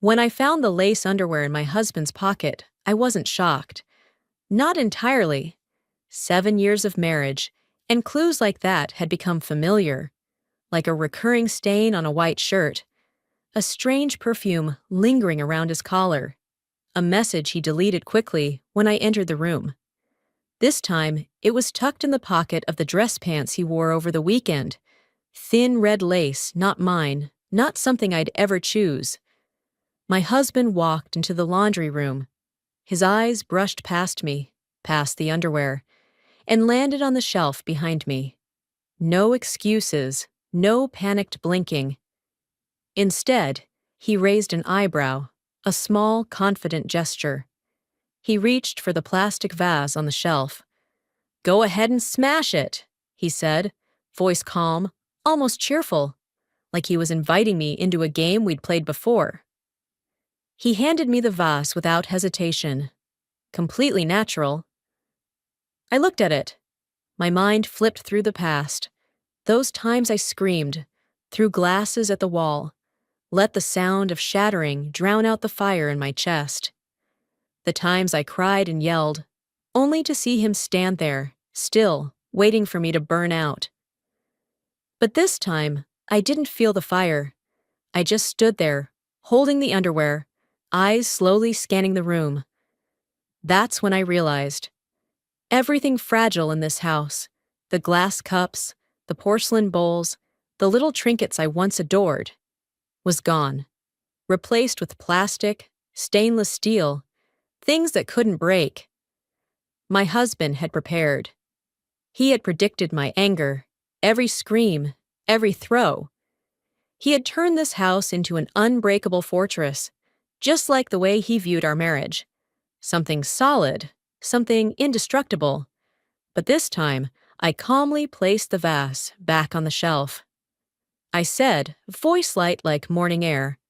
When I found the lace underwear in my husband's pocket, I wasn't shocked. Not entirely. 7 years of marriage, and clues like that had become familiar, like a recurring stain on a white shirt, a strange perfume lingering around his collar, a message he deleted quickly when I entered the room. This time, it was tucked in the pocket of the dress pants he wore over the weekend. Thin red lace, not mine, not something I'd ever choose. My husband walked into the laundry room. His eyes brushed past me, past the underwear, and landed on the shelf behind me. No excuses, no panicked blinking. Instead, he raised an eyebrow, a small, confident gesture. He reached for the plastic vase on the shelf. "Go ahead and smash it," he said, voice calm, almost cheerful, like he was inviting me into a game we'd played before. He handed me the vase without hesitation. Completely natural. I looked at it. My mind flipped through the past. Those times I screamed, threw glasses at the wall, let the sound of shattering drown out the fire in my chest. The times I cried and yelled, only to see him stand there, still, waiting for me to burn out. But this time, I didn't feel the fire. I just stood there, holding the underwear, eyes slowly scanning the room. That's when I realized. Everything fragile in this house, the glass cups, the porcelain bowls, the little trinkets I once adored, was gone, replaced with plastic, stainless steel, things that couldn't break. My husband had prepared. He had predicted my anger, every scream, every throw. He had turned this house into an unbreakable fortress, just like the way he viewed our marriage. Something solid, something indestructible. But this time, I calmly placed the vase back on the shelf. I said, voice light like morning air,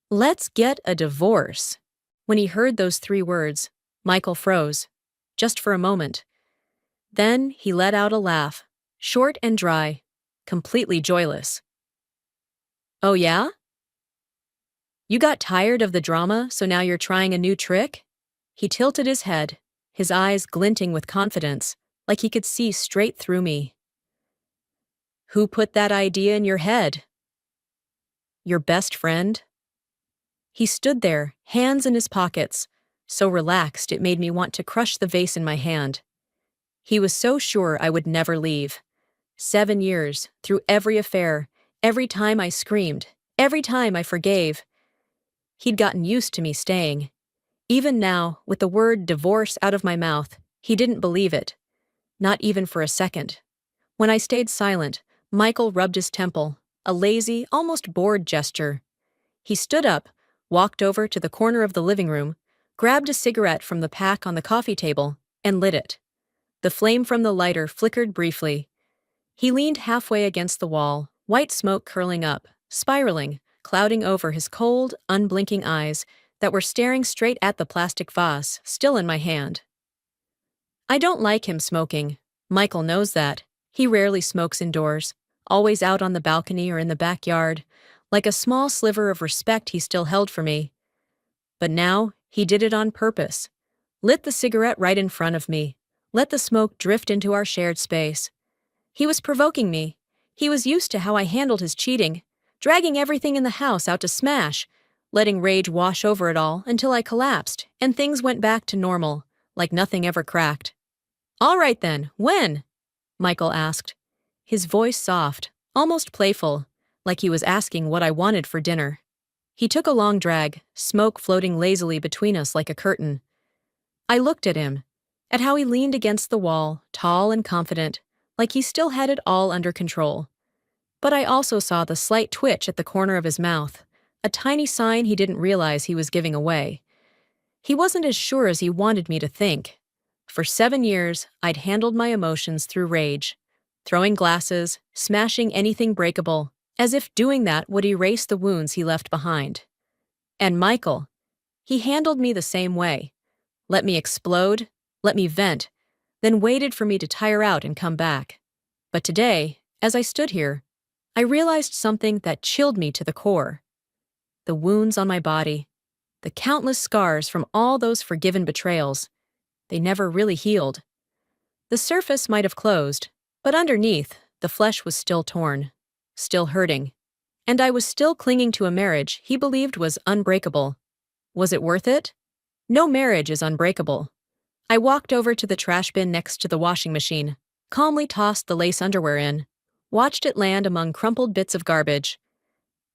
"Let's get a divorce." When he heard those 3 words, Michael froze, just for a moment. Then he let out a laugh, short and dry, completely joyless. "Oh yeah? You got tired of the drama, so now you're trying a new trick?" He tilted his head, his eyes glinting with confidence, like he could see straight through me. "Who put that idea in your head?" "Your best friend?" He stood there, hands in his pockets, so relaxed it made me want to crush the vase in my hand. He was so sure I would never leave. 7 years, through every affair, every time I screamed, every time I forgave. He'd gotten used to me staying. Even now, with the word divorce out of my mouth, he didn't believe it. Not even for a second. When I stayed silent, Michael rubbed his temple, a lazy, almost bored gesture. He stood up, walked over to the corner of the living room, grabbed a cigarette from the pack on the coffee table, and lit it. The flame from the lighter flickered briefly. He leaned halfway against the wall, white smoke curling up, spiraling, clouding over his cold, unblinking eyes that were staring straight at the plastic vase, still in my hand. I don't like him smoking. Michael knows that. He rarely smokes indoors, always out on the balcony or in the backyard, like a small sliver of respect he still held for me. But now, he did it on purpose. Lit the cigarette right in front of me, let the smoke drift into our shared space. He was provoking me. He was used to how I handled his cheating, dragging everything in the house out to smash, letting rage wash over it all until I collapsed and things went back to normal, like nothing ever cracked. "All right then, when?" Michael asked, his voice soft, almost playful, like he was asking what I wanted for dinner. He took a long drag, smoke floating lazily between us like a curtain. I looked at him, at how he leaned against the wall, tall and confident, like he still had it all under control. But I also saw the slight twitch at the corner of his mouth, a tiny sign he didn't realize he was giving away. He wasn't as sure as he wanted me to think. For 7 years, I'd handled my emotions through rage, throwing glasses, smashing anything breakable, as if doing that would erase the wounds he left behind. And Michael, he handled me the same way. Let me explode, let me vent, then waited for me to tire out and come back. But today, as I stood here, I realized something that chilled me to the core. The wounds on my body, the countless scars from all those forgiven betrayals. They never really healed. The surface might have closed, but underneath, the flesh was still torn, still hurting. And I was still clinging to a marriage he believed was unbreakable. Was it worth it? No marriage is unbreakable. I walked over to the trash bin next to the washing machine, calmly tossed the lace underwear in, watched it land among crumpled bits of garbage.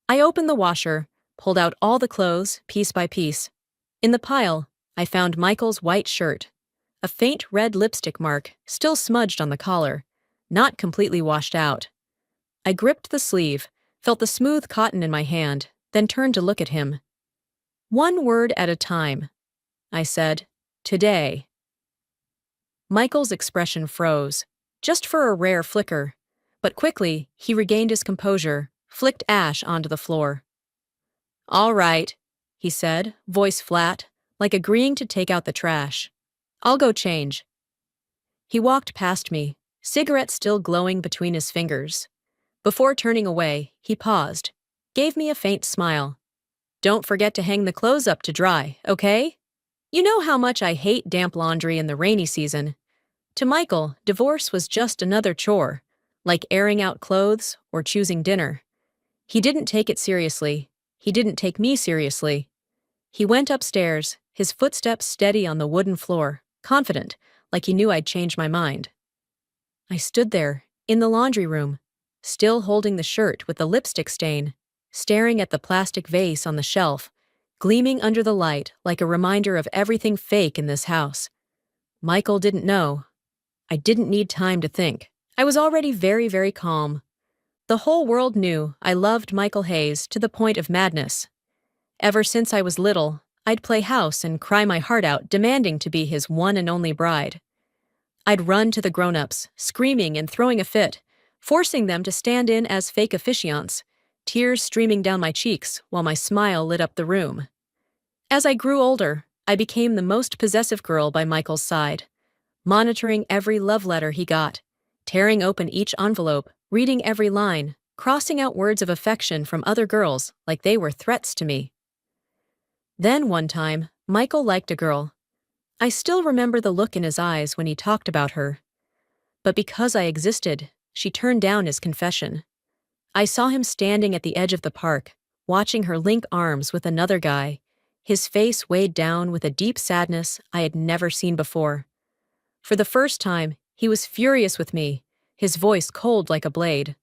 I opened the washer, pulled out all the clothes, piece by piece. In the pile, I found Michael's white shirt, a faint red lipstick mark still smudged on the collar, not completely washed out. I gripped the sleeve, felt the smooth cotton in my hand, then turned to look at him. "One word at a time," I said. "Today." Michael's expression froze, just for a rare flicker, but quickly he regained his composure, flicked ash onto the floor. "All right," he said, voice flat, like agreeing to take out the trash. "I'll go change." He walked past me, cigarette still glowing between his fingers. Before turning away, he paused, gave me a faint smile. "Don't forget to hang the clothes up to dry, okay? You know how much I hate damp laundry in the rainy season." To Michael, divorce was just another chore, like airing out clothes or choosing dinner. He didn't take it seriously. He didn't take me seriously. He went upstairs, his footsteps steady on the wooden floor, confident, like he knew I'd change my mind. I stood there, in the laundry room, still holding the shirt with the lipstick stain, staring at the plastic vase on the shelf, gleaming under the light like a reminder of everything fake in this house. Michael didn't know. I didn't need time to think. I was already very, very calm. The whole world knew I loved Michael Hayes to the point of madness. Ever since I was little, I'd play house and cry my heart out demanding to be his one and only bride. I'd run to the grown-ups, screaming and throwing a fit, forcing them to stand in as fake officiants, tears streaming down my cheeks while my smile lit up the room. As I grew older, I became the most possessive girl by Michael's side, monitoring every love letter he got, tearing open each envelope, reading every line, crossing out words of affection from other girls like they were threats to me. Then one time, Michael liked a girl. I still remember the look in his eyes when he talked about her. But because I existed, she turned down his confession. I saw him standing at the edge of the park, watching her link arms with another guy, his face weighed down with a deep sadness I had never seen before. For the first time, he was furious with me, his voice cold like a blade.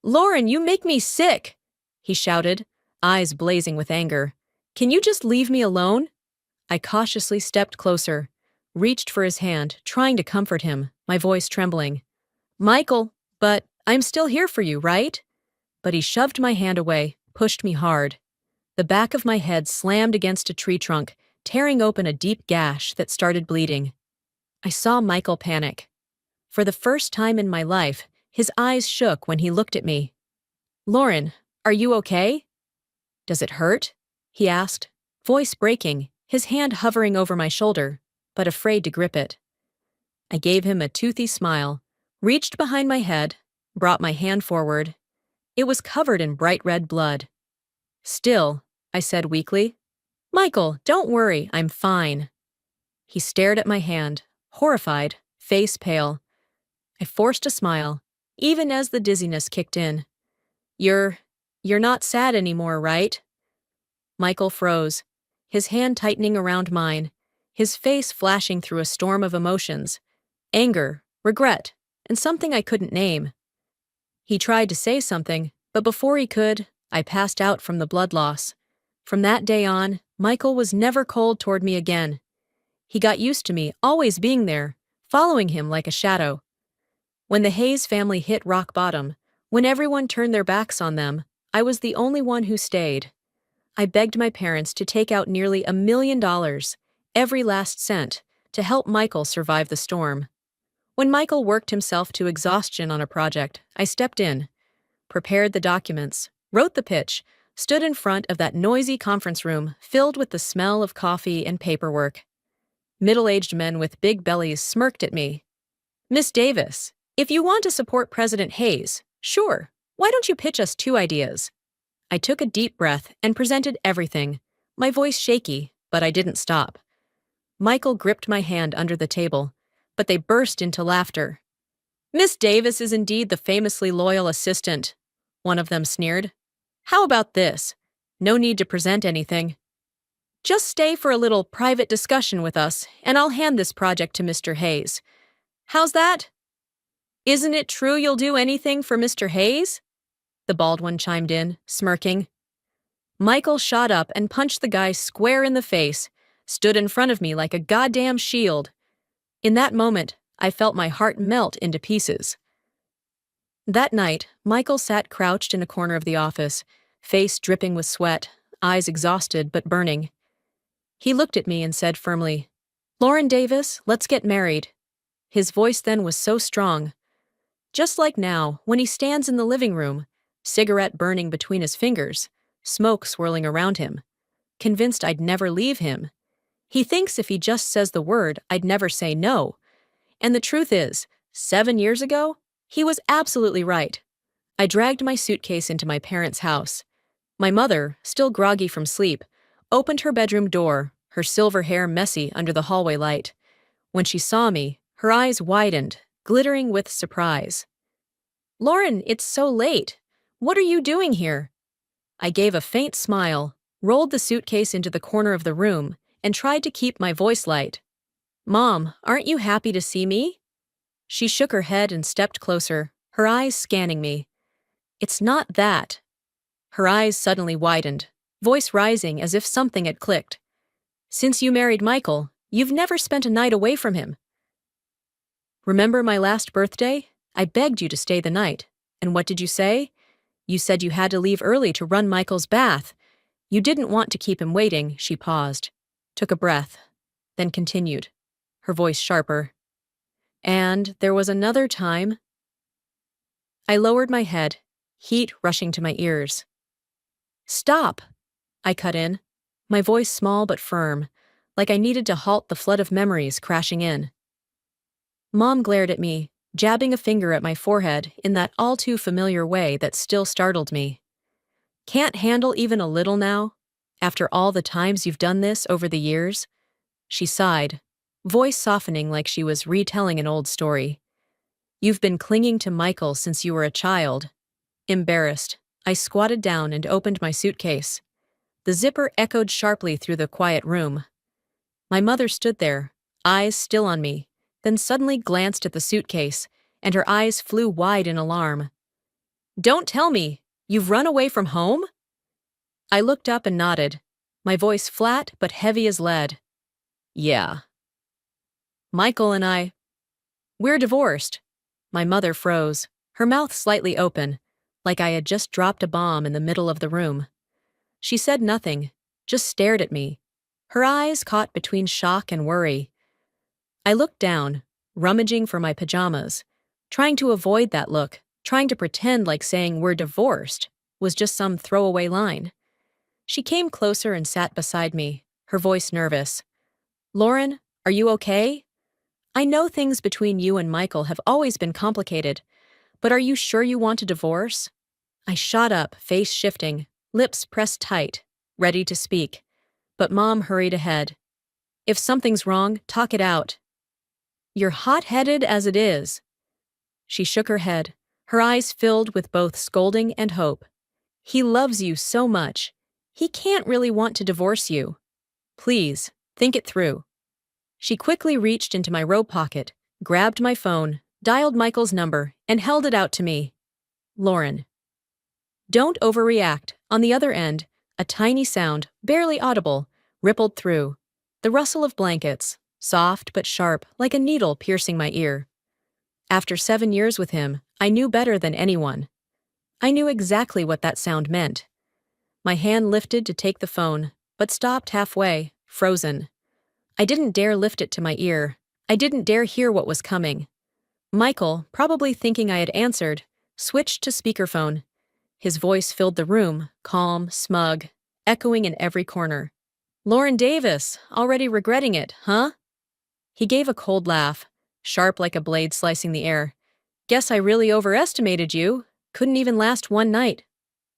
"Lauren, you make me sick!" he shouted, eyes blazing with anger. "Can you just leave me alone?" I cautiously stepped closer, reached for his hand, trying to comfort him, my voice trembling. "Michael, but I'm still here for you, right?" But he shoved my hand away, pushed me hard. The back of my head slammed against a tree trunk, tearing open a deep gash that started bleeding. I saw Michael panic. For the first time in my life, his eyes shook when he looked at me. "Lauren, are you okay?" "Does it hurt?" he asked, voice breaking, his hand hovering over my shoulder, but afraid to grip it. I gave him a toothy smile, reached behind my head, brought my hand forward. It was covered in bright red blood. "Still," I said weakly. "Michael, don't worry, I'm fine." He stared at my hand, horrified, face pale. I forced a smile, even as the dizziness kicked in. You're not sad anymore, right?" Michael froze, his hand tightening around mine, his face flashing through a storm of emotions, anger, regret, and something I couldn't name. He tried to say something, but before he could, I passed out from the blood loss. From that day on, Michael was never cold toward me again. He got used to me always being there, following him like a shadow. When the Hayes family hit rock bottom, when everyone turned their backs on them, I was the only one who stayed. I begged my parents to take out nearly $1 million, every last cent, to help Michael survive the storm. When Michael worked himself to exhaustion on a project, I stepped in, prepared the documents, wrote the pitch, stood in front of that noisy conference room filled with the smell of coffee and paperwork. Middle-aged men with big bellies smirked at me. "Miss Davis, if you want to support President Hayes, sure, why don't you pitch us 2 ideas?" I took a deep breath and presented everything, my voice shaky, but I didn't stop. Michael gripped my hand under the table, but they burst into laughter. Miss Davis is indeed the famously loyal assistant, one of them sneered. How about this? No need to present anything. Just stay for a little private discussion with us, and I'll hand this project to Mr. Hayes. How's that? Isn't it true you'll do anything for Mr. Hayes? The bald one chimed in, smirking. Michael shot up and punched the guy square in the face, stood in front of me like a goddamn shield. In that moment, I felt my heart melt into pieces. That night, Michael sat crouched in a corner of the office, face dripping with sweat, eyes exhausted but burning. He looked at me and said firmly, Lauren Davis, let's get married. His voice then was so strong. Just like now, when he stands in the living room, cigarette burning between his fingers, smoke swirling around him, convinced I'd never leave him. He thinks if he just says the word, I'd never say no. And the truth is, 7 years ago, he was absolutely right. I dragged my suitcase into my parents' house. My mother, still groggy from sleep, opened her bedroom door, her silver hair messy under the hallway light. When she saw me, her eyes widened, glittering with surprise. Lauren, it's so late. What are you doing here? I gave a faint smile, rolled the suitcase into the corner of the room, and tried to keep my voice light. Mom, aren't you happy to see me? She shook her head and stepped closer, her eyes scanning me. It's not that. Her eyes suddenly widened, voice rising as if something had clicked. Since you married Michael, you've never spent a night away from him. Remember my last birthday? I begged you to stay the night. And what did you say? You said you had to leave early to run Michael's bath. You didn't want to keep him waiting, she paused, took a breath, then continued, her voice sharper. And there was another time. I lowered my head, heat rushing to my ears. Stop! I cut in, my voice small but firm, like I needed to halt the flood of memories crashing in. Mom glared at me, jabbing a finger at my forehead in that all-too-familiar way that still startled me. Can't handle even a little now? After all the times you've done this over the years? She sighed, voice softening like she was retelling an old story. You've been clinging to Michael since you were a child. Embarrassed, I squatted down and opened my suitcase. The zipper echoed sharply through the quiet room. My mother stood there, eyes still on me, then suddenly glanced at the suitcase, and her eyes flew wide in alarm. Don't tell me! You've run away from home? I looked up and nodded, my voice flat but heavy as lead. Yeah. Michael and we're divorced. My mother froze, her mouth slightly open, like I had just dropped a bomb in the middle of the room. She said nothing, just stared at me, her eyes caught between shock and worry. I looked down, rummaging for my pajamas, trying to avoid that look, trying to pretend like saying we're divorced was just some throwaway line. She came closer and sat beside me, her voice nervous. Lauren, are you okay? I know things between you and Michael have always been complicated, but are you sure you want a divorce? I shot up, face shifting, lips pressed tight, ready to speak. But Mom hurried ahead. If something's wrong, talk it out. You're hot-headed as it is. She shook her head, her eyes filled with both scolding and hope. He loves you so much. He can't really want to divorce you. Please, think it through. She quickly reached into my robe pocket, grabbed my phone, dialed Michael's number, and held it out to me. Lauren. Don't overreact. On the other end, a tiny sound, barely audible, rippled through. The rustle of blankets, soft but sharp, like a needle piercing my ear. After 7 years with him, I knew better than anyone. I knew exactly what that sound meant. My hand lifted to take the phone, but stopped halfway, frozen. I didn't dare lift it to my ear. I didn't dare hear what was coming. Michael, probably thinking I had answered, switched to speakerphone. His voice filled the room, calm, smug, echoing in every corner. Lauren Davis, already regretting it, huh? He gave a cold laugh, sharp like a blade slicing the air. Guess I really overestimated you. Couldn't even last one night.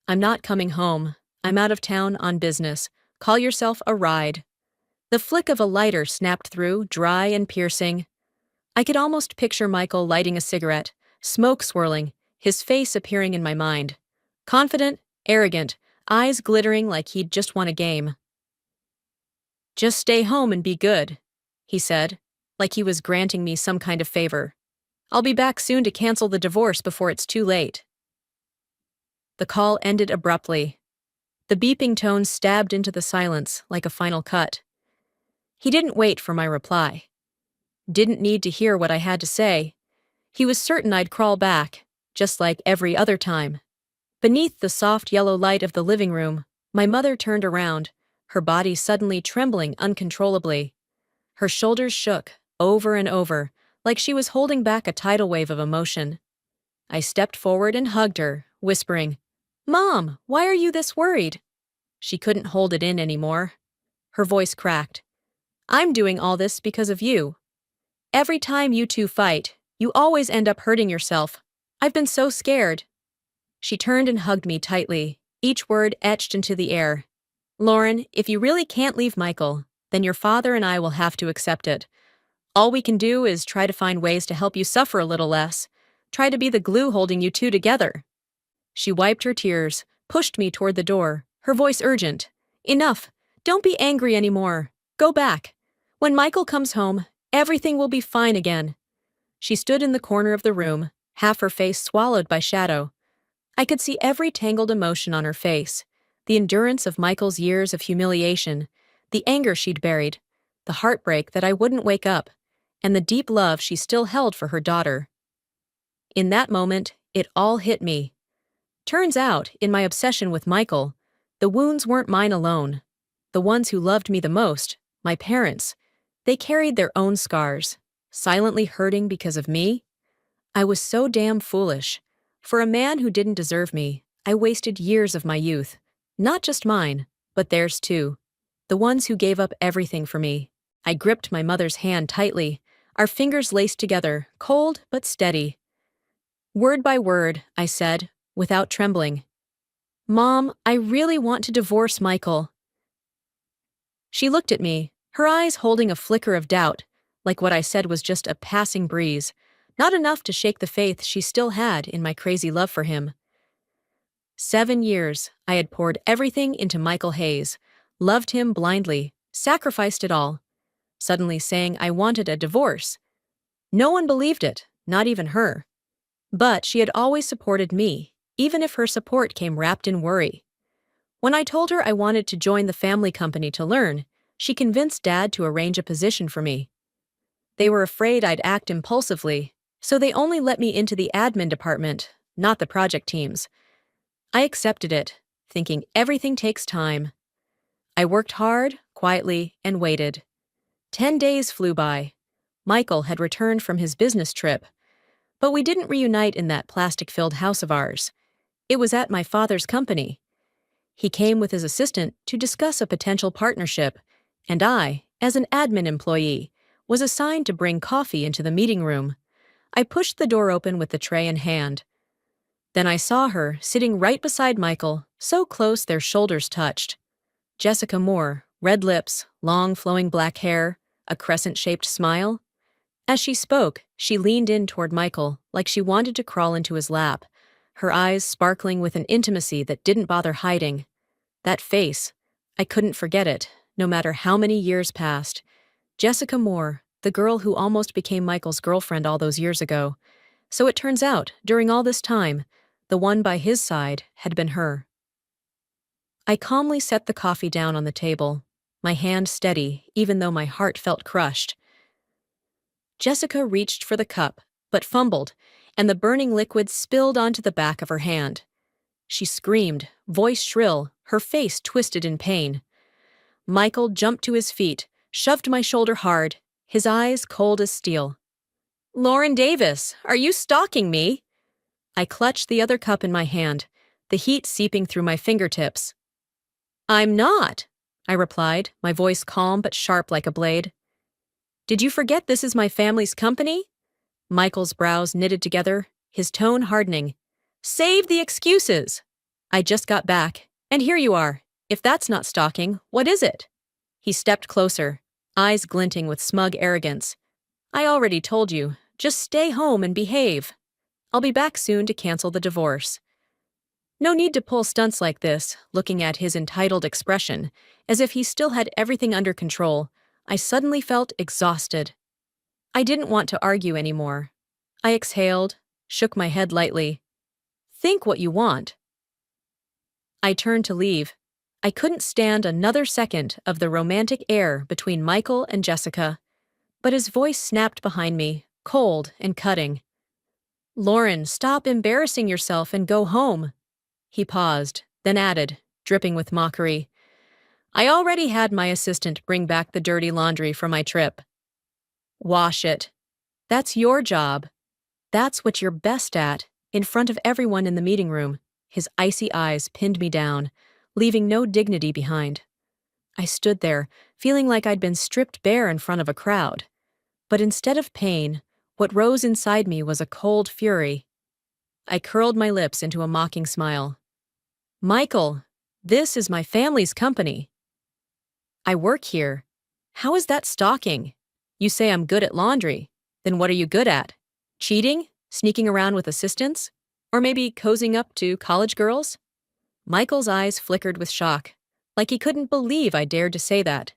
I'm not coming home. I'm out of town on business. Call yourself a ride. The flick of a lighter snapped through, dry and piercing. I could almost picture Michael lighting a cigarette, smoke swirling, his face appearing in my mind. Confident, arrogant, eyes glittering like he'd just won a game. "Just stay home and be good," he said, like he was granting me some kind of favor. "I'll be back soon to cancel the divorce before it's too late." The call ended abruptly. The beeping tone stabbed into the silence like a final cut. He didn't wait for my reply. Didn't need to hear what I had to say. He was certain I'd crawl back, just like every other time. Beneath the soft yellow light of the living room, my mother turned around, her body suddenly trembling uncontrollably. Her shoulders shook, over and over, like she was holding back a tidal wave of emotion. I stepped forward and hugged her, whispering, "Mom, why are you this worried?" She couldn't hold it in anymore. Her voice cracked. "I'm doing all this because of you. Every time you two fight, you always end up hurting yourself. I've been so scared." She turned and hugged me tightly, each word etched into the air. "Lauren, if you really can't leave Michael, then your father and I will have to accept it. All we can do is try to find ways to help you suffer a little less. Try to be the glue holding you two together." She wiped her tears, pushed me toward the door, her voice urgent. "Enough. Don't be angry anymore. Go back. When Michael comes home, everything will be fine again." She stood in the corner of the room, half her face swallowed by shadow. I could see every tangled emotion on her face, the endurance of Michael's years of humiliation, the anger she'd buried, the heartbreak that I wouldn't wake up, and the deep love she still held for her daughter. In that moment, it all hit me. Turns out, in my obsession with Michael, the wounds weren't mine alone. The ones who loved me the most, my parents, they carried their own scars, silently hurting because of me. I was so damn foolish. For a man who didn't deserve me, I wasted years of my youth. Not just mine, but theirs too. The ones who gave up everything for me. I gripped my mother's hand tightly, our fingers laced together, cold but steady. Word by word, I said, without trembling, "Mom, I really want to divorce Michael." She looked at me, her eyes holding a flicker of doubt, like what I said was just a passing breeze, not enough to shake the faith she still had in my crazy love for him. 7 years, I had poured everything into Michael Hayes, loved him blindly, sacrificed it all. Suddenly saying I wanted a divorce. No one believed it, not even her. But she had always supported me, even if her support came wrapped in worry. When I told her I wanted to join the family company to learn, she convinced Dad to arrange a position for me. They were afraid I'd act impulsively, so they only let me into the admin department, not the project teams. I accepted it, thinking everything takes time. I worked hard, quietly, and waited. 10 days flew by. Michael had returned from his business trip, but we didn't reunite in that plastic-filled house of ours. It was at my father's company. He came with his assistant to discuss a potential partnership, and I, as an admin employee, was assigned to bring coffee into the meeting room. I pushed the door open with the tray in hand. Then I saw her sitting right beside Michael, so close their shoulders touched. Jessica Moore, red lips, long flowing black hair, a crescent-shaped smile. As she spoke, she leaned in toward Michael like she wanted to crawl into his lap, her eyes sparkling with an intimacy that didn't bother hiding. That face, I couldn't forget it, no matter how many years passed. Jessica Moore, the girl who almost became Michael's girlfriend all those years ago. So it turns out, during all this time, the one by his side had been her. I calmly set the coffee down on the table, my hand steady, even though my heart felt crushed. Jessica reached for the cup, but fumbled, and the burning liquid spilled onto the back of her hand. She screamed, voice shrill, her face twisted in pain. Michael jumped to his feet, shoved my shoulder hard, his eyes cold as steel. "Lauren Davis, are you stalking me?" I clutched the other cup in my hand, the heat seeping through my fingertips. "I'm not," I replied, my voice calm but sharp like a blade. "Did you forget this is my family's company?" Michael's brows knitted together, his tone hardening. "Save the excuses! I just got back, and here you are, If that's not stalking, what is it? He stepped closer, eyes glinting with smug arrogance. I already told you, just stay home and behave. I'll be back soon to cancel the divorce. No need to pull stunts like this, looking at his entitled expression, as if he still had everything under control. I suddenly felt exhausted. I didn't want to argue anymore. I exhaled, shook my head lightly. Think what you want. I turned to leave. I couldn't stand another second of the romantic air between Michael and Jessica, but his voice snapped behind me, cold and cutting. Lauren, stop embarrassing yourself and go home. He paused, then added, dripping with mockery, I already had my assistant bring back the dirty laundry from my trip. Wash it. That's your job. That's what you're best at, in front of everyone in the meeting room. His icy eyes pinned me down, leaving no dignity behind. I stood there, feeling like I'd been stripped bare in front of a crowd. But instead of pain, what rose inside me was a cold fury. I curled my lips into a mocking smile. Michael, this is my family's company. I work here. How is that stalking? You say I'm good at laundry. Then what are you good at? Cheating? Sneaking around with assistants? Or maybe cozying up to college girls? Michael's eyes flickered with shock, like he couldn't believe I dared to say that.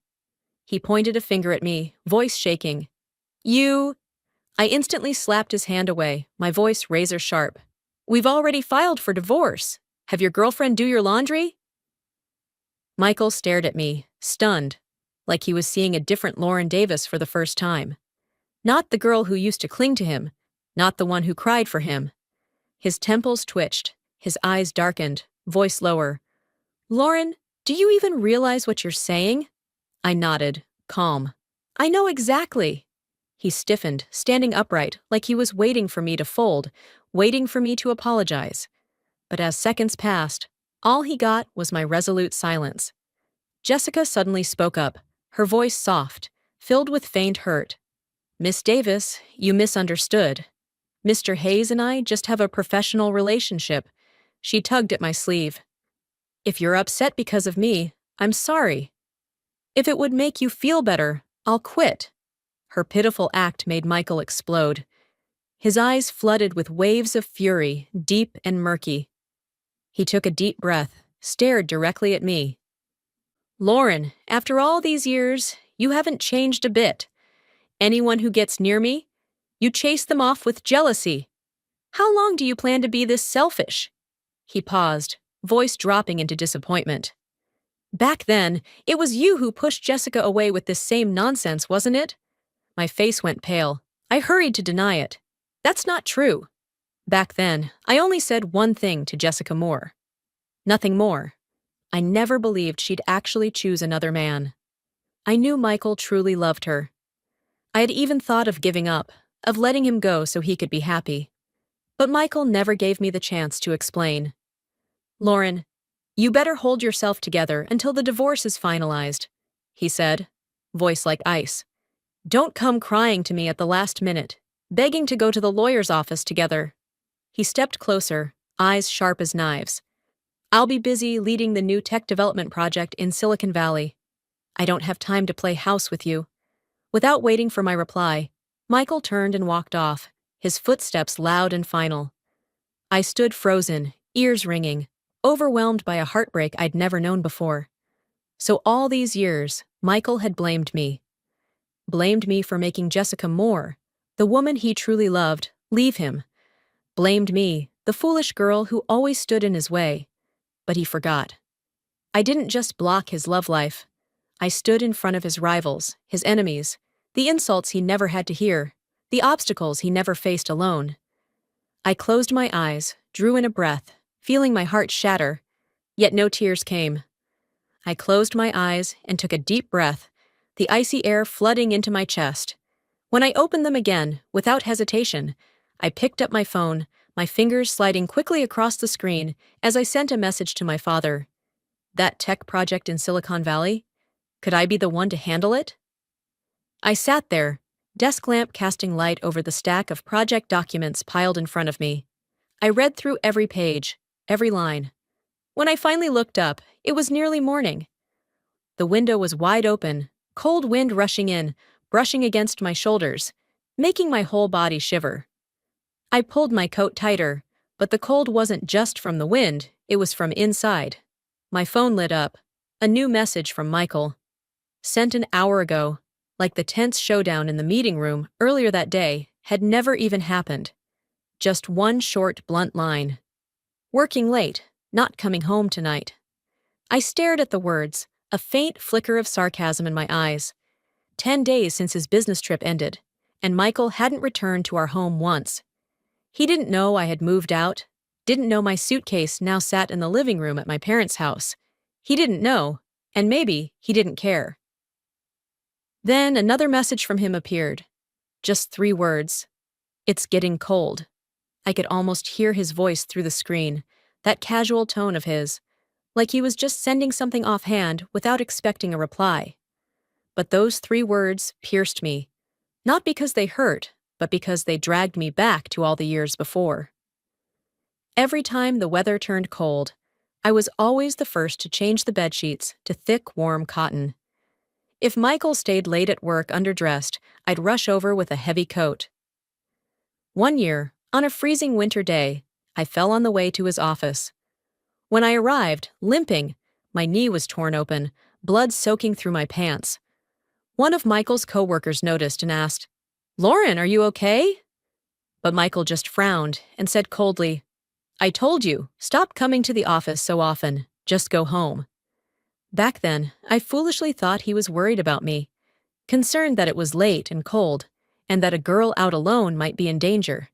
He pointed a finger at me, voice shaking. You... I instantly slapped his hand away, my voice razor sharp. We've already filed for divorce. Have your girlfriend do your laundry? Michael stared at me, stunned, like he was seeing a different Lauren Davis for the first time. Not the girl who used to cling to him, not the one who cried for him. His temples twitched, his eyes darkened, voice lower. Lauren, do you even realize what you're saying? I nodded, calm. I know exactly. He stiffened, standing upright, like he was waiting for me to fold, waiting for me to apologize. But as seconds passed, all he got was my resolute silence. Jessica suddenly spoke up, her voice soft, filled with faint hurt. Miss Davis, you misunderstood. Mr. Hayes and I just have a professional relationship. She tugged at my sleeve. If you're upset because of me, I'm sorry. If it would make you feel better, I'll quit. Her pitiful act made Michael explode. His eyes flooded with waves of fury, deep and murky. He took a deep breath, stared directly at me. Lauren, after all these years, you haven't changed a bit. Anyone who gets near me, you chase them off with jealousy. How long do you plan to be this selfish? He paused, voice dropping into disappointment. Back then, it was you who pushed Jessica away with this same nonsense, wasn't it? My face went pale. I hurried to deny it. That's not true. Back then, I only said one thing to Jessica Moore. Nothing more. I never believed she'd actually choose another man. I knew Michael truly loved her. I had even thought of giving up, of letting him go so he could be happy. But Michael never gave me the chance to explain. Lauren, you better hold yourself together until the divorce is finalized, he said, voice like ice. Don't come crying to me at the last minute, begging to go to the lawyer's office together. He stepped closer, eyes sharp as knives. I'll be busy leading the new tech development project in Silicon Valley. I don't have time to play house with you. Without waiting for my reply, Michael turned and walked off, his footsteps loud and final. I stood frozen, ears ringing, overwhelmed by a heartbreak I'd never known before. So all these years, Michael had blamed me. Blamed me for making Jessica Moore, the woman he truly loved, leave him. Blamed me, the foolish girl who always stood in his way. But he forgot. I didn't just block his love life. I stood in front of his rivals, his enemies, the insults he never had to hear, the obstacles he never faced alone. I closed my eyes, drew in a breath, feeling my heart shatter, yet no tears came. I closed my eyes and took a deep breath, the icy air flooding into my chest. When I opened them again, without hesitation, I picked up my phone, my fingers sliding quickly across the screen as I sent a message to my father. That tech project in Silicon Valley? Could I be the one to handle it? I sat there, desk lamp casting light over the stack of project documents piled in front of me. I read through every page, every line. When I finally looked up, it was nearly morning. The window was wide open, cold wind rushing in, brushing against my shoulders, making my whole body shiver. I pulled my coat tighter, but the cold wasn't just from the wind, it was from inside. My phone lit up. A new message from Michael. Sent an hour ago, like the tense showdown in the meeting room earlier that day had never even happened. Just one short, blunt line. Working late, not coming home tonight. I stared at the words, a faint flicker of sarcasm in my eyes. 10 days since his business trip ended, and Michael hadn't returned to our home once. He didn't know I had moved out, didn't know my suitcase now sat in the living room at my parents' house. He didn't know, and maybe he didn't care. Then another message from him appeared. Just 3 words. It's getting cold. I could almost hear his voice through the screen, that casual tone of his, like he was just sending something offhand without expecting a reply. But those 3 words pierced me, not because they hurt, but because they dragged me back to all the years before. Every time the weather turned cold, I was always the first to change the bedsheets to thick, warm cotton. If Michael stayed late at work underdressed, I'd rush over with a heavy coat. One year, on a freezing winter day, I fell on the way to his office. When I arrived, limping, my knee was torn open, blood soaking through my pants. One of Michael's coworkers noticed and asked, "Lauren, are you okay?" But Michael just frowned and said coldly, "I told you, stop coming to the office so often, just go home." Back then, I foolishly thought he was worried about me, concerned that it was late and cold, and that a girl out alone might be in danger.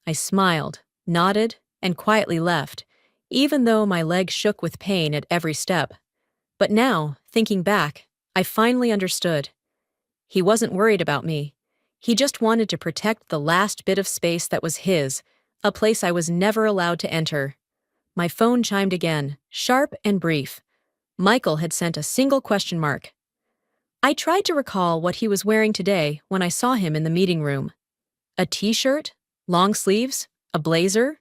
I smiled, nodded, and quietly left, even though my legs shook with pain at every step. But now, thinking back, I finally understood. He wasn't worried about me. He just wanted to protect the last bit of space that was his, a place I was never allowed to enter. My phone chimed again, sharp and brief. Michael had sent a single question mark. I tried to recall what he was wearing today when I saw him in the meeting room. A t-shirt? Long sleeves? A blazer?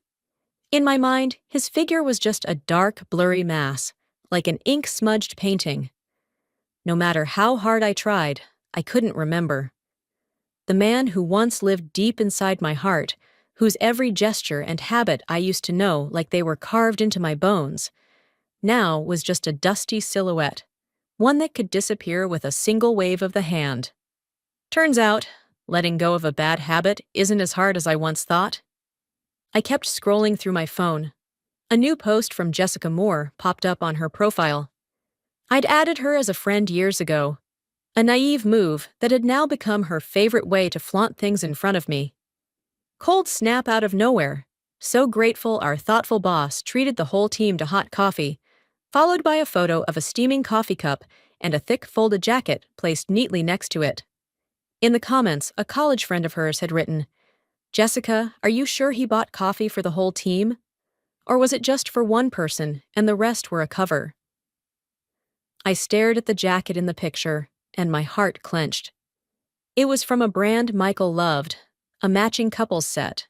In my mind, his figure was just a dark, blurry mass, like an ink-smudged painting. No matter how hard I tried, I couldn't remember. The man who once lived deep inside my heart, whose every gesture and habit I used to know like they were carved into my bones, now was just a dusty silhouette, one that could disappear with a single wave of the hand. Turns out, letting go of a bad habit isn't as hard as I once thought. I kept scrolling through my phone. A new post from Jessica Moore popped up on her profile. I'd added her as a friend years ago, a naive move that had now become her favorite way to flaunt things in front of me. Cold snap out of nowhere. So grateful our thoughtful boss treated the whole team to hot coffee, followed by a photo of a steaming coffee cup and a thick folded jacket placed neatly next to it. In the comments, a college friend of hers had written, "Jessica, are you sure he bought coffee for the whole team? Or was it just for one person and the rest were a cover?" I stared at the jacket in the picture, and my heart clenched. It was from a brand Michael loved, a matching couples set,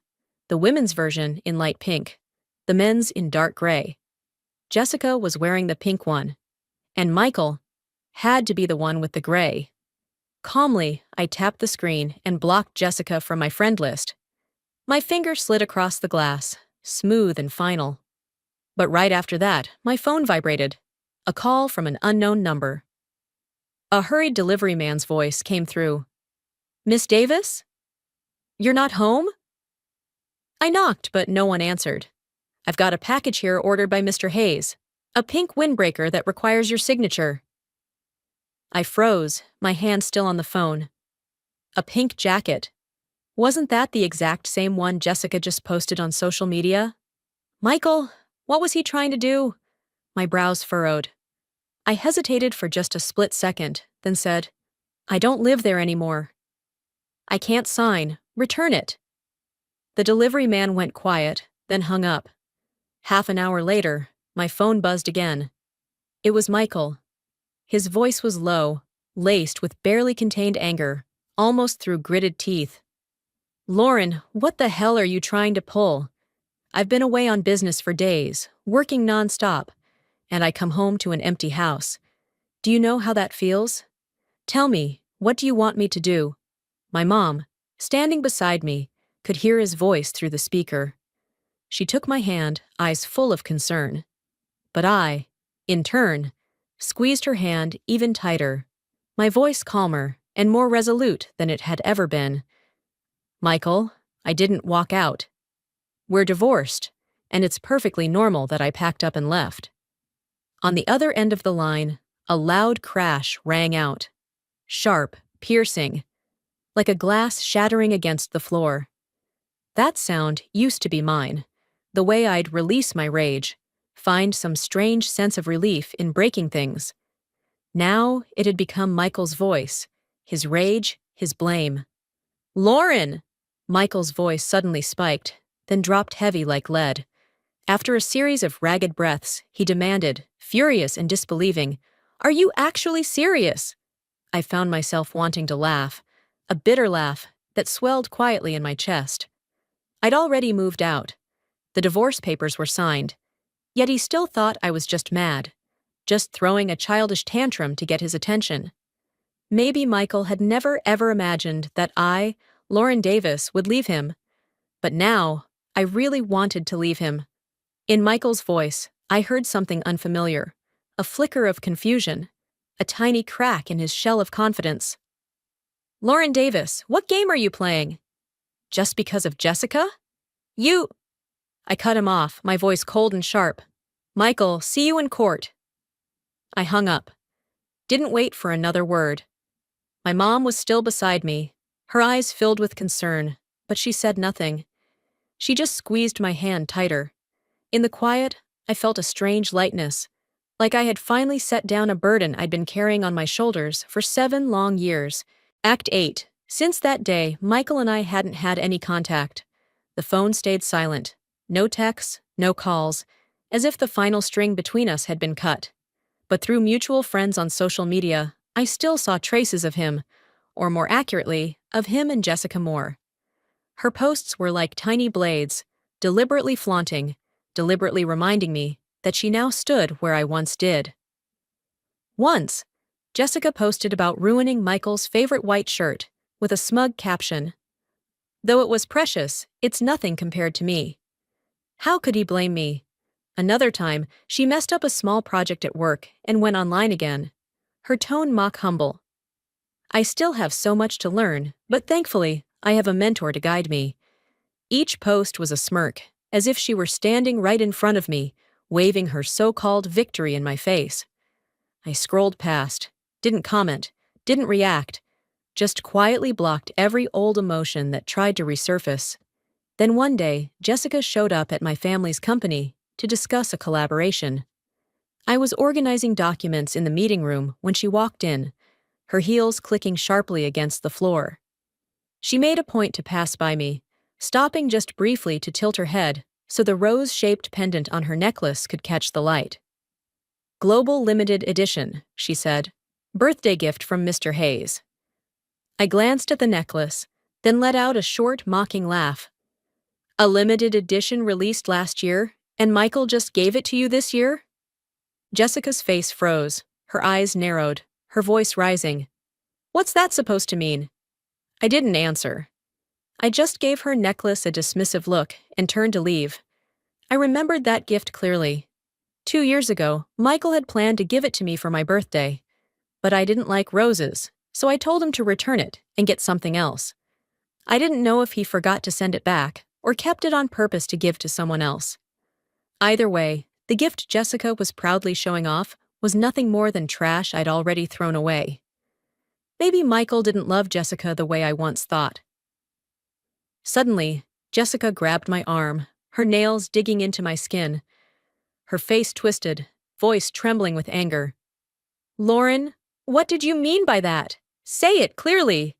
the women's version in light pink, the men's in dark gray. Jessica was wearing the pink one, and Michael had to be the one with the gray. Calmly, I tapped the screen and blocked Jessica from my friend list. My finger slid across the glass, smooth and final. But right after that, my phone vibrated. A call from an unknown number. A hurried delivery man's voice came through. "Miss Davis? You're not home?" I knocked, but no one answered. "I've got a package here ordered by Mr. Hayes. A pink windbreaker that requires your signature." I froze, my hand still on the phone. A pink jacket. Wasn't that the exact same one Jessica just posted on social media? Michael, what was he trying to do? My brows furrowed. I hesitated for just a split second, then said, "I don't live there anymore." "I can't sign. Return it." The delivery man went quiet, then hung up. Half an hour later, my phone buzzed again. It was Michael. His voice was low, laced with barely contained anger, almost through gritted teeth. "Lauren, what the hell are you trying to pull? I've been away on business for days, working nonstop, and I come home to an empty house. Do you know how that feels? Tell me, what do you want me to do? My mom, standing beside me, could hear his voice through the speaker. She took my hand, eyes full of concern. But I, in turn, squeezed her hand even tighter, my voice calmer and more resolute than it had ever been. Michael, I didn't walk out. We're divorced, and it's perfectly normal that I packed up and left. On the other end of the line, a loud crash rang out. Sharp, piercing, like a glass shattering against the floor. That sound used to be mine, the way I'd release my rage, find some strange sense of relief in breaking things. Now it had become Michael's voice, his rage, his blame. Lauren! Michael's voice suddenly spiked, then dropped heavy like lead. After a series of ragged breaths, he demanded, furious and disbelieving, "Are you actually serious?" I found myself wanting to laugh, a bitter laugh that swelled quietly in my chest. I'd already moved out. The divorce papers were signed. Yet he still thought I was just mad, just throwing a childish tantrum to get his attention. Maybe Michael had never ever imagined that I, Lauren Davis, would leave him. But now, I really wanted to leave him. In Michael's voice, I heard something unfamiliar, a flicker of confusion, a tiny crack in his shell of confidence. Lauren Davis, what game are you playing? Just because of Jessica? You... I cut him off, my voice cold and sharp. Michael, see you in court. I hung up. Didn't wait for another word. My mom was still beside me, her eyes filled with concern, but she said nothing. She just squeezed my hand tighter. In the quiet, I felt a strange lightness, like I had finally set down a burden I'd been carrying on my shoulders for 7 long years. Act 8. Since that day, Michael and I hadn't had any contact. The phone stayed silent. No texts, no calls, as if the final string between us had been cut. But through mutual friends on social media, I still saw traces of him, or more accurately, of him and Jessica Moore. Her posts were like tiny blades, deliberately flaunting, deliberately reminding me that she now stood where I once did. Once, Jessica posted about ruining Michael's favorite white shirt, with a smug caption. Though it was precious, it's nothing compared to me. How could he blame me? Another time, she messed up a small project at work and went online again, her tone mock humble. I still have so much to learn, but thankfully, I have a mentor to guide me. Each post was a smirk, as if she were standing right in front of me, waving her so-called victory in my face. I scrolled past, didn't comment, didn't react, just quietly blocked every old emotion that tried to resurface. Then one day, Jessica showed up at my family's company to discuss a collaboration. I was organizing documents in the meeting room when she walked in, her heels clicking sharply against the floor. She made a point to pass by me, stopping just briefly to tilt her head so the rose-shaped pendant on her necklace could catch the light. Global Limited Edition, she said. Birthday gift from Mr. Hayes. I glanced at the necklace, then let out a short, mocking laugh. A limited edition released last year, and Michael just gave it to you this year? Jessica's face froze, her eyes narrowed, her voice rising. What's that supposed to mean? I didn't answer. I just gave her necklace a dismissive look and turned to leave. I remembered that gift clearly. 2 years ago, Michael had planned to give it to me for my birthday. But I didn't like roses, so I told him to return it and get something else. I didn't know if he forgot to send it back or kept it on purpose to give to someone else. Either way, the gift Jessica was proudly showing off was nothing more than trash I'd already thrown away. Maybe Michael didn't love Jessica the way I once thought. Suddenly, Jessica grabbed my arm, her nails digging into my skin. Her face twisted, voice trembling with anger. Lauren, what did you mean by that? Say it clearly.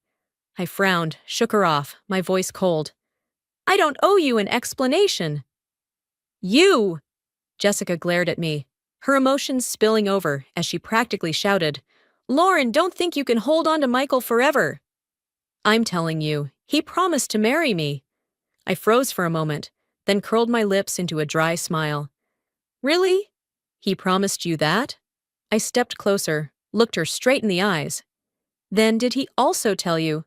I frowned, shook her off, my voice cold. I don't owe you an explanation. You! Jessica glared at me, her emotions spilling over as she practically shouted, Lauren, don't think you can hold on to Michael forever. I'm telling you, he promised to marry me. I froze for a moment, then curled my lips into a dry smile. Really? He promised you that? I stepped closer, looked her straight in the eyes. Then did he also tell you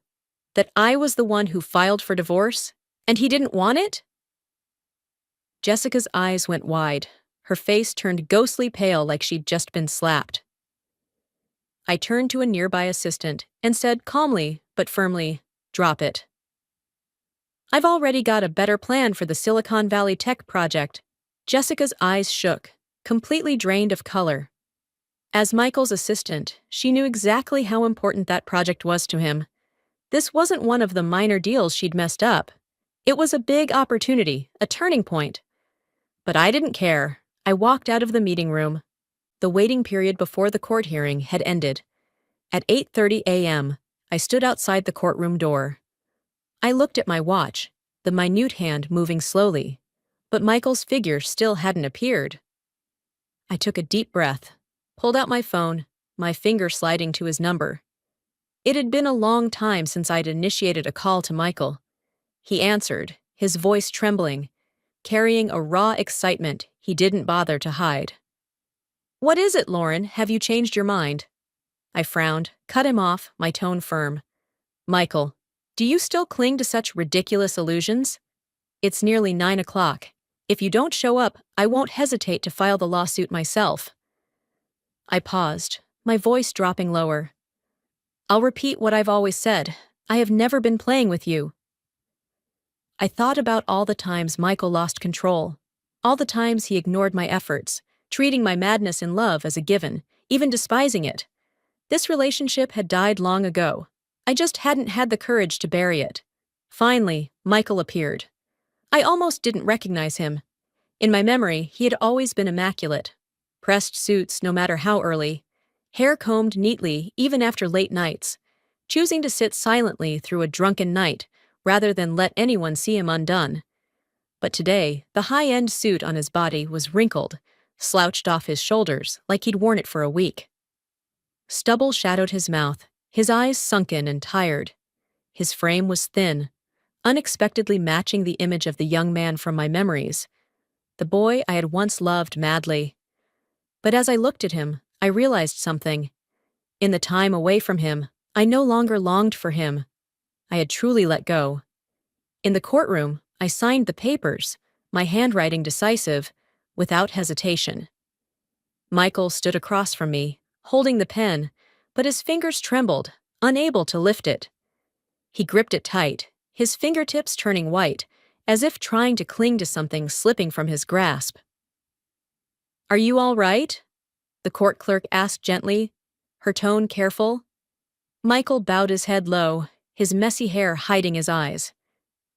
that I was the one who filed for divorce, and he didn't want it? Jessica's eyes went wide. Her face turned ghostly pale like she'd just been slapped. I turned to a nearby assistant and said calmly but firmly, "Drop it. I've already got a better plan for the Silicon Valley tech project." Jessica's eyes shook, completely drained of color. As Michael's assistant, she knew exactly how important that project was to him. This wasn't one of the minor deals she'd messed up. It was a big opportunity, a turning point. But I didn't care. I walked out of the meeting room. The waiting period before the court hearing had ended. At 8:30 a.m., I stood outside the courtroom door. I looked at my watch, the minute hand moving slowly, but Michael's figure still hadn't appeared. I took a deep breath, pulled out my phone, my finger sliding to his number. It had been a long time since I'd initiated a call to Michael. He answered, his voice trembling, carrying a raw excitement he didn't bother to hide. "What is it, Lauren? Have you changed your mind?" I frowned, cut him off, my tone firm. "Michael, do you still cling to such ridiculous illusions? It's nearly 9 o'clock. If you don't show up, I won't hesitate to file the lawsuit myself." I paused, my voice dropping lower. "I'll repeat what I've always said. I have never been playing with you." I thought about all the times Michael lost control, all the times he ignored my efforts, treating my madness in love as a given, even despising it. This relationship had died long ago. I just hadn't had the courage to bury it. Finally, Michael appeared. I almost didn't recognize him. In my memory, he had always been immaculate. Pressed suits no matter how early, hair combed neatly even after late nights, choosing to sit silently through a drunken night rather than let anyone see him undone. But today, the high-end suit on his body was wrinkled, slouched off his shoulders like he'd worn it for a week. Stubble shadowed his mouth, his eyes sunken and tired. His frame was thin, unexpectedly matching the image of the young man from my memories, the boy I had once loved madly. But as I looked at him, I realized something. In the time away from him, I no longer longed for him. I had truly let go. In the courtroom, I signed the papers, my handwriting decisive, without hesitation. Michael stood across from me, holding the pen, but his fingers trembled, unable to lift it. He gripped it tight, his fingertips turning white, as if trying to cling to something slipping from his grasp. "Are you all right?" the court clerk asked gently, her tone careful. Michael bowed his head low, his messy hair hiding his eyes.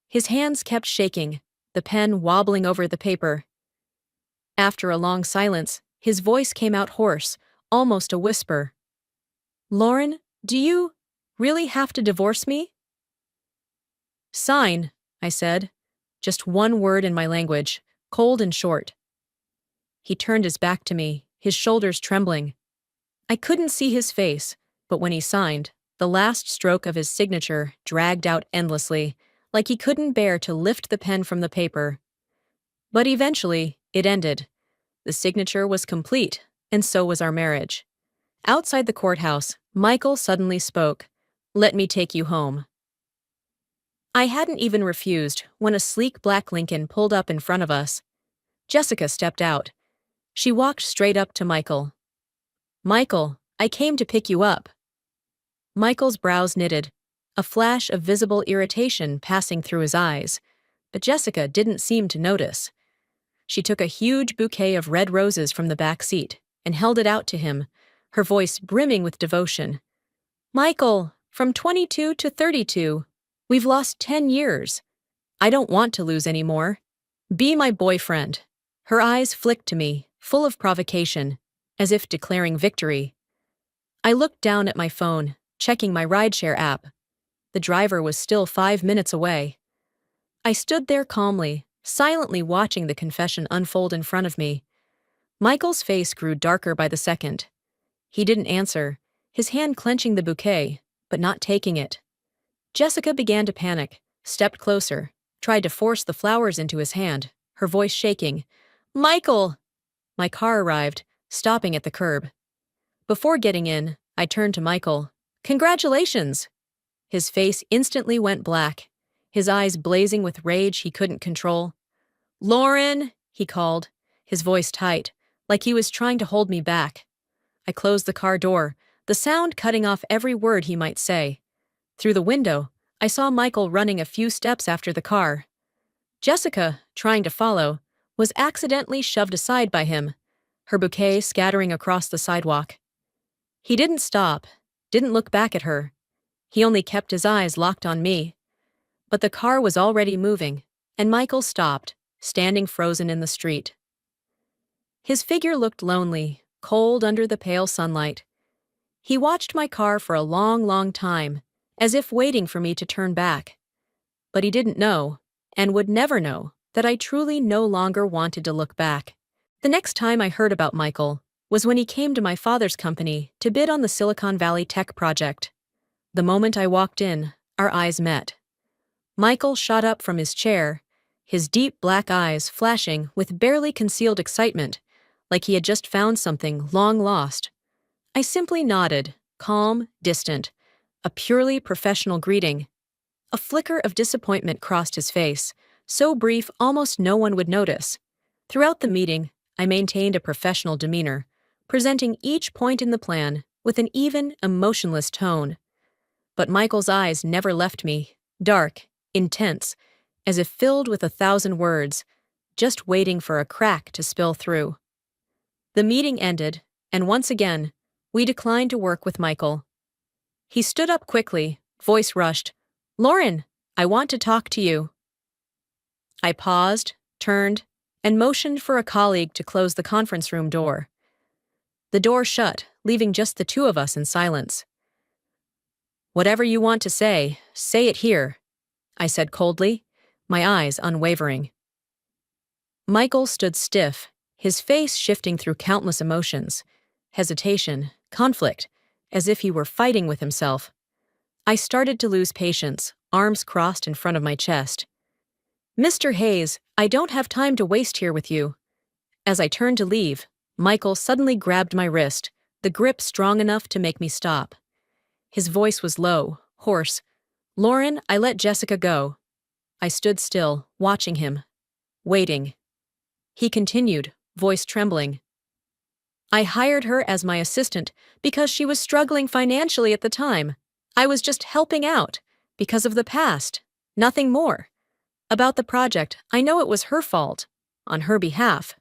His hands kept shaking, the pen wobbling over the paper. After a long silence, his voice came out hoarse, almost a whisper. "Lauren, do you really have to divorce me?" "Sign," I said, just one word in my language, cold and short. He turned his back to me, his shoulders trembling. I couldn't see his face, but when he signed, the last stroke of his signature dragged out endlessly, like he couldn't bear to lift the pen from the paper. But eventually, it ended. The signature was complete, and so was our marriage. Outside the courthouse, Michael suddenly spoke. "Let me take you home." I hadn't even refused when a sleek black Lincoln pulled up in front of us. Jessica stepped out. She walked straight up to Michael. "Michael, I came to pick you up." Michael's brows knitted, a flash of visible irritation passing through his eyes, but Jessica didn't seem to notice. She took a huge bouquet of red roses from the back seat and held it out to him, her voice brimming with devotion. "Michael, from 22 to 32, we've lost 10 years. I don't want to lose any more. Be my boyfriend." Her eyes flicked to me, full of provocation, as if declaring victory. I looked down at my phone, checking my rideshare app. The driver was still 5 minutes away. I stood there calmly, silently watching the confession unfold in front of me. Michael's face grew darker by the second. He didn't answer, his hand clenching the bouquet, but not taking it. Jessica began to panic, stepped closer, tried to force the flowers into his hand, her voice shaking. "Michael!" My car arrived, stopping at the curb. Before getting in, I turned to Michael. "Congratulations!" His face instantly went black, his eyes blazing with rage he couldn't control. "Lauren!" he called, his voice tight, like he was trying to hold me back. I closed the car door, the sound cutting off every word he might say. Through the window, I saw Michael running a few steps after the car. Jessica, trying to follow, was accidentally shoved aside by him, her bouquet scattering across the sidewalk. He didn't stop, didn't look back at her. He only kept his eyes locked on me. But the car was already moving, and Michael stopped, standing frozen in the street. His figure looked lonely, cold under the pale sunlight. He watched my car for a long, long time, as if waiting for me to turn back. But he didn't know, and would never know, that I truly no longer wanted to look back. The next time I heard about Michael was when he came to my father's company to bid on the Silicon Valley tech project. The moment I walked in, our eyes met. Michael shot up from his chair, his deep black eyes flashing with barely concealed excitement, like he had just found something long lost. I simply nodded, calm, distant, a purely professional greeting. A flicker of disappointment crossed his face, so brief almost no one would notice. Throughout the meeting, I maintained a professional demeanor, presenting each point in the plan with an even, emotionless tone. But Michael's eyes never left me, dark, intense, as if filled with 1,000 words, just waiting for a crack to spill through. The meeting ended, and once again, we declined to work with Michael. He stood up quickly, voice rushed. "Lauren, I want to talk to you." I paused, turned, and motioned for a colleague to close the conference room door. The door shut, leaving just the two of us in silence. "Whatever you want to say it here," I said coldly, my eyes unwavering. Michael stood stiff, his face shifting through countless emotions, hesitation, conflict, as if he were fighting with himself. I started to lose patience, arms crossed in front of my chest. "Mr. Hayes, I don't have time to waste here with you." As I turned to leave, Michael suddenly grabbed my wrist, the grip strong enough to make me stop. His voice was low, hoarse. "Lauren, I let Jessica go." I stood still, watching him, waiting. He continued, voice trembling. "I hired her as my assistant because she was struggling financially at the time. I was just helping out, because of the past, nothing more. About the project, I know it was her fault, on her behalf.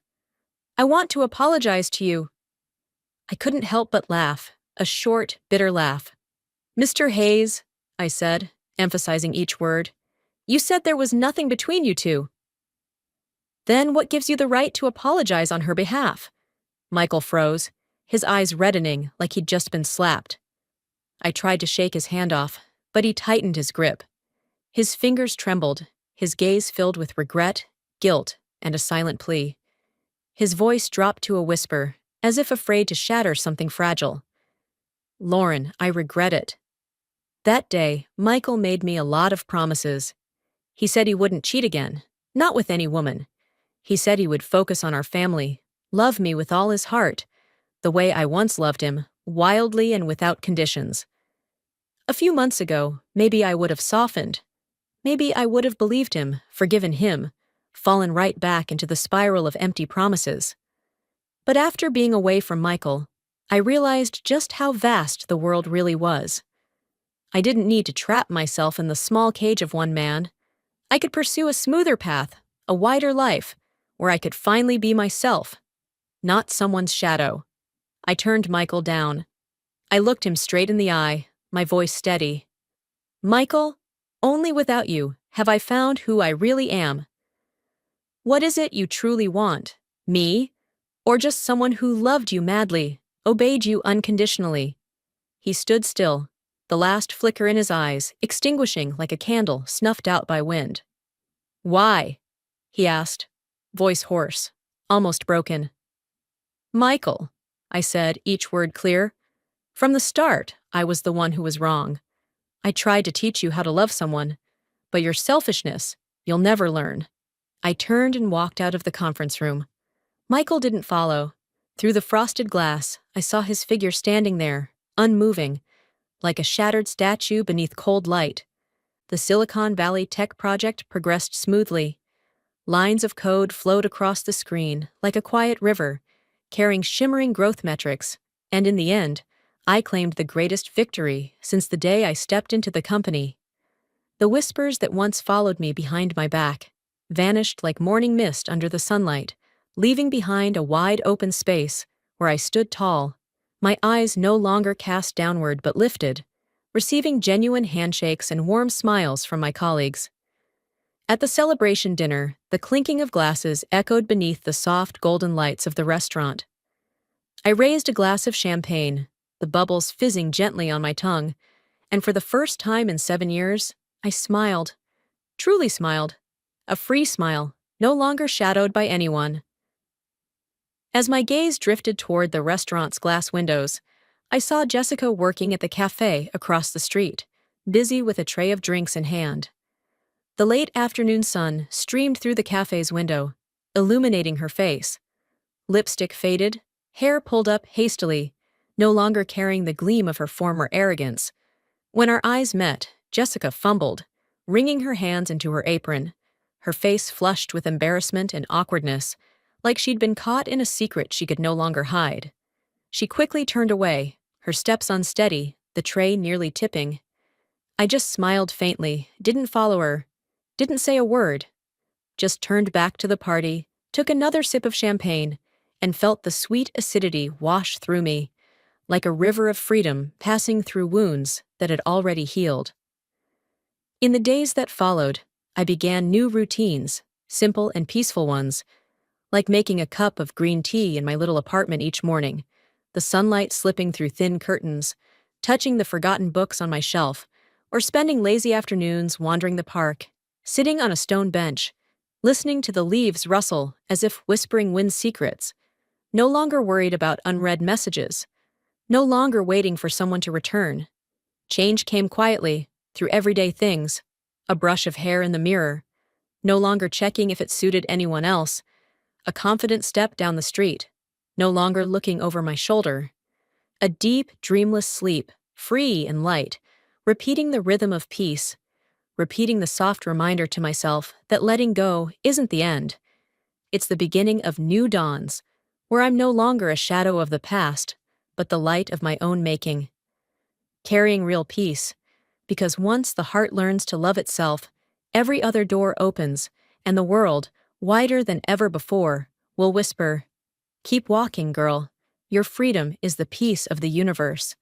I want to apologize to you." I couldn't help but laugh, a short, bitter laugh. "Mr. Hayes," I said, emphasizing each word, "you said there was nothing between you two." "Then what gives you the right to apologize on her behalf?" Michael froze, his eyes reddening like he'd just been slapped. I tried to shake his hand off, but he tightened his grip. His fingers trembled, his gaze filled with regret, guilt, and a silent plea. His voice dropped to a whisper, as if afraid to shatter something fragile. "Lauren, I regret it." That day, Michael made me a lot of promises. He said he wouldn't cheat again, not with any woman. He said he would focus on our family, love me with all his heart, the way I once loved him, wildly and without conditions. A few months ago, maybe I would have softened. Maybe I would have believed him, forgiven him, fallen right back into the spiral of empty promises. But after being away from Michael, I realized just how vast the world really was. I didn't need to trap myself in the small cage of one man. I could pursue a smoother path, a wider life, where I could finally be myself, not someone's shadow. I turned Michael down. I looked him straight in the eye, my voice steady. "Michael, only without you have I found who I really am. What is it you truly want? Me? Or just someone who loved you madly, obeyed you unconditionally?" He stood still, the last flicker in his eyes extinguishing like a candle snuffed out by wind. "Why?" he asked, voice hoarse, almost broken. "Michael," I said, each word clear. "From the start, I was the one who was wrong. I tried to teach you how to love someone, but your selfishness, you'll never learn." I turned and walked out of the conference room. Michael didn't follow. Through the frosted glass, I saw his figure standing there, unmoving, like a shattered statue beneath cold light. The Silicon Valley tech project progressed smoothly. Lines of code flowed across the screen like a quiet river, carrying shimmering growth metrics, and in the end, I claimed the greatest victory since the day I stepped into the company. The whispers that once followed me behind my back vanished like morning mist under the sunlight, leaving behind a wide open space where I stood tall, my eyes no longer cast downward but lifted, receiving genuine handshakes and warm smiles from my colleagues. At the celebration dinner, the clinking of glasses echoed beneath the soft golden lights of the restaurant. I raised a glass of champagne, the bubbles fizzing gently on my tongue, and for the first time in 7 years, I smiled. Truly smiled. A free smile, no longer shadowed by anyone. As my gaze drifted toward the restaurant's glass windows, I saw Jessica working at the cafe across the street, busy with a tray of drinks in hand. The late afternoon sun streamed through the cafe's window, illuminating her face. Lipstick faded, hair pulled up hastily, no longer carrying the gleam of her former arrogance. When our eyes met, Jessica fumbled, wringing her hands into her apron, her face flushed with embarrassment and awkwardness, like she'd been caught in a secret she could no longer hide. She quickly turned away, her steps unsteady, the tray nearly tipping. I just smiled faintly, didn't follow her, didn't say a word, just turned back to the party, took another sip of champagne, and felt the sweet acidity wash through me, like a river of freedom passing through wounds that had already healed. In the days that followed, I began new routines, simple and peaceful ones, like making a cup of green tea in my little apartment each morning, the sunlight slipping through thin curtains, touching the forgotten books on my shelf, or spending lazy afternoons wandering the park, sitting on a stone bench, listening to the leaves rustle as if whispering wind secrets, no longer worried about unread messages, no longer waiting for someone to return. Change came quietly, through everyday things, a brush of hair in the mirror, no longer checking if it suited anyone else, a confident step down the street, no longer looking over my shoulder, a deep, dreamless sleep, free and light, repeating the rhythm of peace, repeating the soft reminder to myself that letting go isn't the end. It's the beginning of new dawns, where I'm no longer a shadow of the past, but the light of my own making. Carrying real peace, because once the heart learns to love itself, every other door opens, and the world, wider than ever before, will whisper, "Keep walking, girl. Your freedom is the peace of the universe."